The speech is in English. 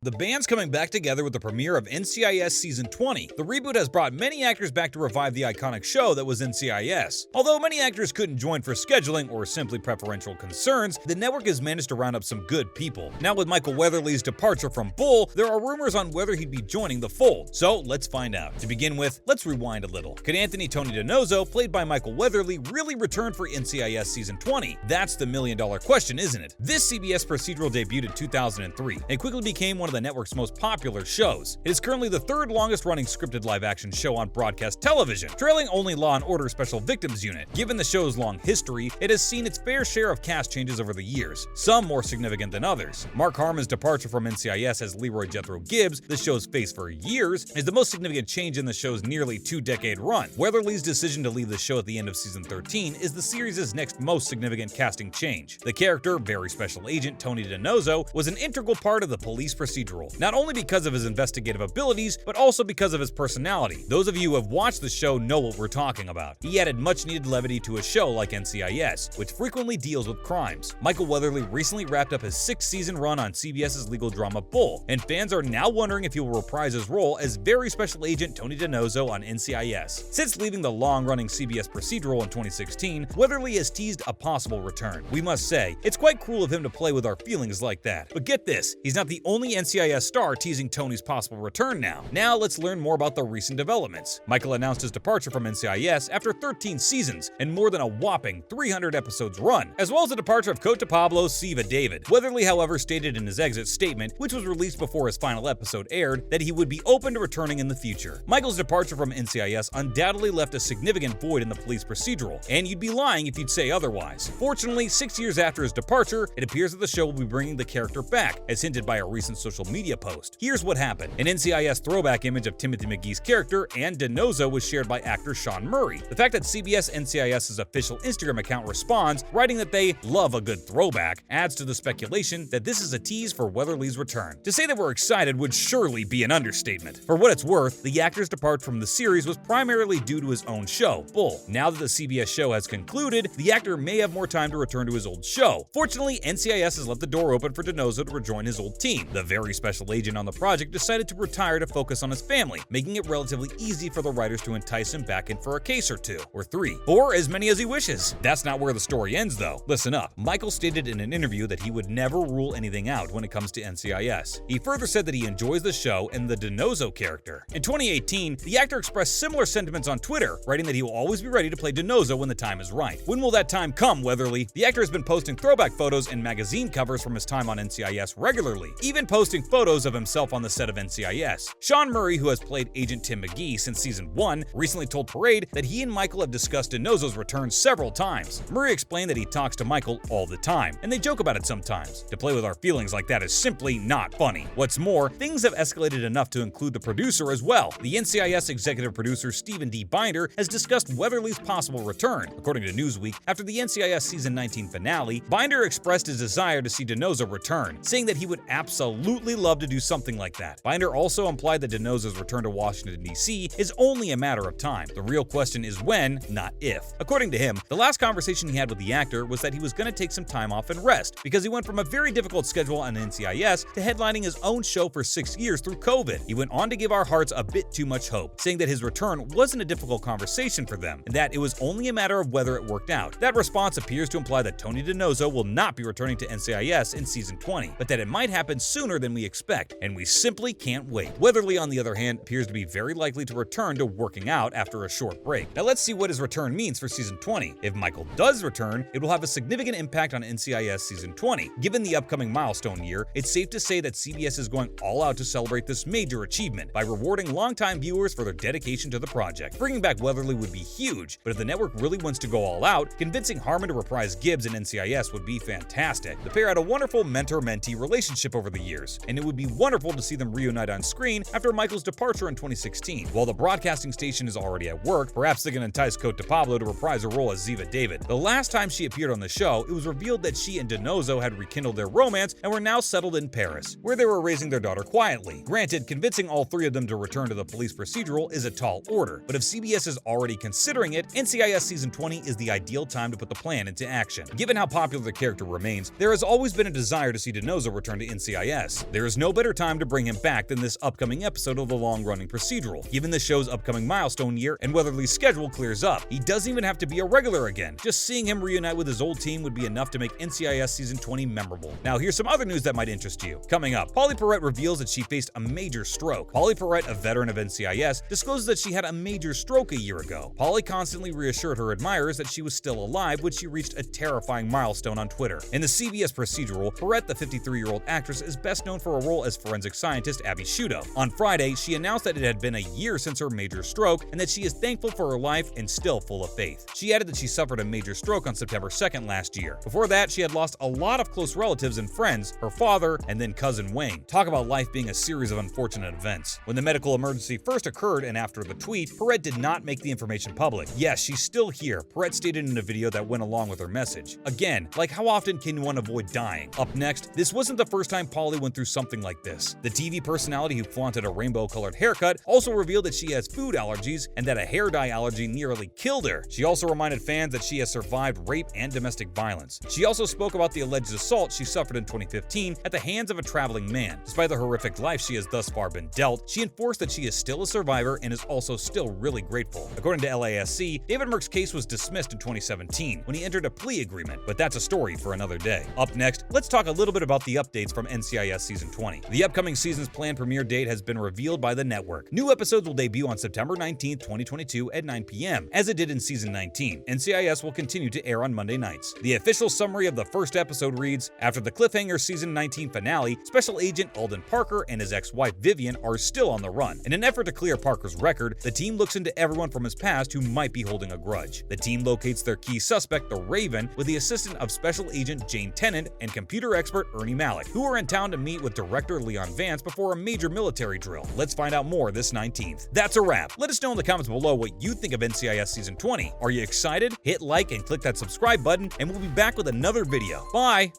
The band's coming back together with the premiere of NCIS Season 20. The reboot has brought many actors back to revive the iconic show that was NCIS. Although many actors couldn't join for scheduling or simply preferential concerns, the network has managed to round up some good people. Now with Michael Weatherly's departure from Bull, there are rumors on whether he'd be joining the fold. So let's find out. To begin with, let's rewind a little. Could Anthony Tony DiNozzo, played by Michael Weatherly, really return for NCIS Season 20? That's the million-dollar question, isn't it? This CBS procedural debuted in 2003 and quickly became one of the network's most popular shows. It is currently the third longest running scripted live-action show on broadcast television, trailing only Law & Order Special Victims Unit. Given the show's long history, it has seen its fair share of cast changes over the years, some more significant than others. Mark Harmon's departure from NCIS as Leroy Jethro Gibbs, the show's face for years, is the most significant change in the show's nearly two-decade run. Weatherly's decision to leave the show at the end of season 13 is the series' next most significant casting change. The character, very special agent Tony DiNozzo, was an integral part of the police procedural, not only because of his investigative abilities, but also because of his personality. Those of you who have watched the show know what we're talking about. He added much-needed levity to a show like NCIS, which frequently deals with crimes. Michael Weatherly recently wrapped up his 6th-season run on CBS's legal drama Bull, and fans are now wondering if he will reprise his role as very special agent Tony DiNozzo on NCIS. Since leaving the long-running CBS procedural in 2016, Weatherly has teased a possible return. We must say, it's quite cruel of him to play with our feelings like that. But get this, he's not the only NCIS star teasing Tony's possible return now. Now let's learn more about the recent developments. Michael announced his departure from NCIS after 13 seasons and more than a whopping 300 episodes run, as well as the departure of Cote de Pablo's Siva David. Weatherly, however, stated in his exit statement, which was released before his final episode aired, that he would be open to returning in the future. Michael's departure from NCIS undoubtedly left a significant void in the police procedural, and you'd be lying if you'd say otherwise. Fortunately, 6 years after his departure, it appears that the show will be bringing the character back, as hinted by a recent social media post. Here's what happened. An NCIS throwback image of Timothy McGee's character and DiNozzo was shared by actor Sean Murray. The fact that CBS NCIS's official Instagram account responds, writing that they love a good throwback, adds to the speculation that this is a tease for Weatherly's return. To say that we're excited would surely be an understatement. For what it's worth, the actor's departure from the series was primarily due to his own show, Bull. Now that the CBS show has concluded, the actor may have more time to return to his old show. Fortunately, NCIS has left the door open for DiNozzo to rejoin his old team. The very special agent on the project decided to retire to focus on his family, making it relatively easy for the writers to entice him back in for a case or two, or 3, or as many as he wishes. That's not where the story ends though. Listen up. Michael stated in an interview that he would never rule anything out when it comes to NCIS. He further said that he enjoys the show and the DiNozzo character. In 2018, the actor expressed similar sentiments on Twitter, writing that he will always be ready to play DiNozzo when the time is right. When will that time come, Weatherly? The actor has been posting throwback photos and magazine covers from his time on NCIS regularly, even posting photos of himself on the set of NCIS. Sean Murray, who has played Agent Tim McGee since season 1, recently told Parade that he and Michael have discussed DiNozzo's return several times. Murray explained that he talks to Michael all the time, and they joke about it sometimes. To play with our feelings like that is simply not funny. What's more, things have escalated enough to include the producer as well. The NCIS executive producer Stephen D. Binder has discussed Weatherly's possible return. According to Newsweek, after the NCIS season 19 finale, Binder expressed his desire to see DiNozzo return, saying that he would absolutely love to do something like that. Binder also implied that DiNozzo's return to Washington, D.C. is only a matter of time. The real question is when, not if. According to him, the last conversation he had with the actor was that he was going to take some time off and rest, because he went from a very difficult schedule on NCIS to headlining his own show for 6 years through COVID. He went on to give our hearts a bit too much hope, saying that his return wasn't a difficult conversation for them, and that it was only a matter of whether it worked out. That response appears to imply that Tony DiNozzo will not be returning to NCIS in season 20, but that it might happen sooner than we expect, and we simply can't wait. Weatherly, on the other hand, appears to be very likely to return to working out after a short break. Now let's see what his return means for season 20. If Michael does return, it will have a significant impact on NCIS season 20. Given the upcoming milestone year, it's safe to say that CBS is going all out to celebrate this major achievement by rewarding longtime viewers for their dedication to the project. Bringing back Weatherly would be huge, but if the network really wants to go all out, convincing Harmon to reprise Gibbs in NCIS would be fantastic. The pair had a wonderful mentor-mentee relationship over the years, and it would be wonderful to see them reunite on screen after Michael's departure in 2016. While the broadcasting station is already at work, perhaps they can entice Cote de Pablo to reprise her role as Ziva David. The last time she appeared on the show, it was revealed that she and DiNozzo had rekindled their romance and were now settled in Paris, where they were raising their daughter quietly. Granted, convincing all 3 of them to return to the police procedural is a tall order, but if CBS is already considering it, NCIS season 20 is the ideal time to put the plan into action. Given how popular the character remains, there has always been a desire to see DiNozzo return to NCIS. There is no better time to bring him back than this upcoming episode of the long-running procedural. Given the show's upcoming milestone year and Weatherly's schedule clears up, he doesn't even have to be a regular again. Just seeing him reunite with his old team would be enough to make NCIS Season 20 memorable. Now here's some other news that might interest you. Coming up, Polly Perrette reveals that she faced a major stroke. Polly Perrette, a veteran of NCIS, discloses that she had a major stroke a year ago. Polly constantly reassured her admirers that she was still alive when she reached a terrifying milestone on Twitter. In the CBS procedural, Perrette, the 53-year-old actress, is best known for a role as forensic scientist Abby Shudo. On Friday, she announced that it had been a year since her major stroke and that she is thankful for her life and still full of faith. She added that she suffered a major stroke on September 2nd last year. Before that, she had lost a lot of close relatives and friends, her father, and then cousin Wayne. Talk about life being a series of unfortunate events. When the medical emergency first occurred and after the tweet, Perrette did not make the information public. Yes, she's still here, Perrette stated in a video that went along with her message. Again, like how often can one avoid dying? Up next, this wasn't the first time Polly went through something like this. The TV personality who flaunted a rainbow-colored haircut also revealed that she has food allergies and that a hair dye allergy nearly killed her. She also reminded fans that she has survived rape and domestic violence. She also spoke about the alleged assault she suffered in 2015 at the hands of a traveling man. Despite the horrific life she has thus far been dealt, she enforced that she is still a survivor and is also still really grateful. According to LASC, David Merck's case was dismissed in 2017 when he entered a plea agreement, but that's a story for another day. Up next, let's talk a little bit about the updates from NCIS Season 20. The upcoming season's planned premiere date has been revealed by the network. New episodes will debut on September 19, 2022 at 9 p.m., as it did in Season 19. NCIS will continue to air on Monday nights. The official summary of the first episode reads, after the cliffhanger Season 19 finale, Special Agent Alden Parker and his ex-wife Vivian are still on the run. In an effort to clear Parker's record, the team looks into everyone from his past who might be holding a grudge. The team locates their key suspect, the Raven, with the assistance of Special Agent Jane Tennant and computer expert Ernie Malik, who are in town to meet with director Leon Vance before a major military drill. Let's find out more this 19th. That's a wrap. Let us know in the comments below what you think of NCIS Season 20. Are you excited? Hit like and click that subscribe button, and we'll be back with another video. Bye!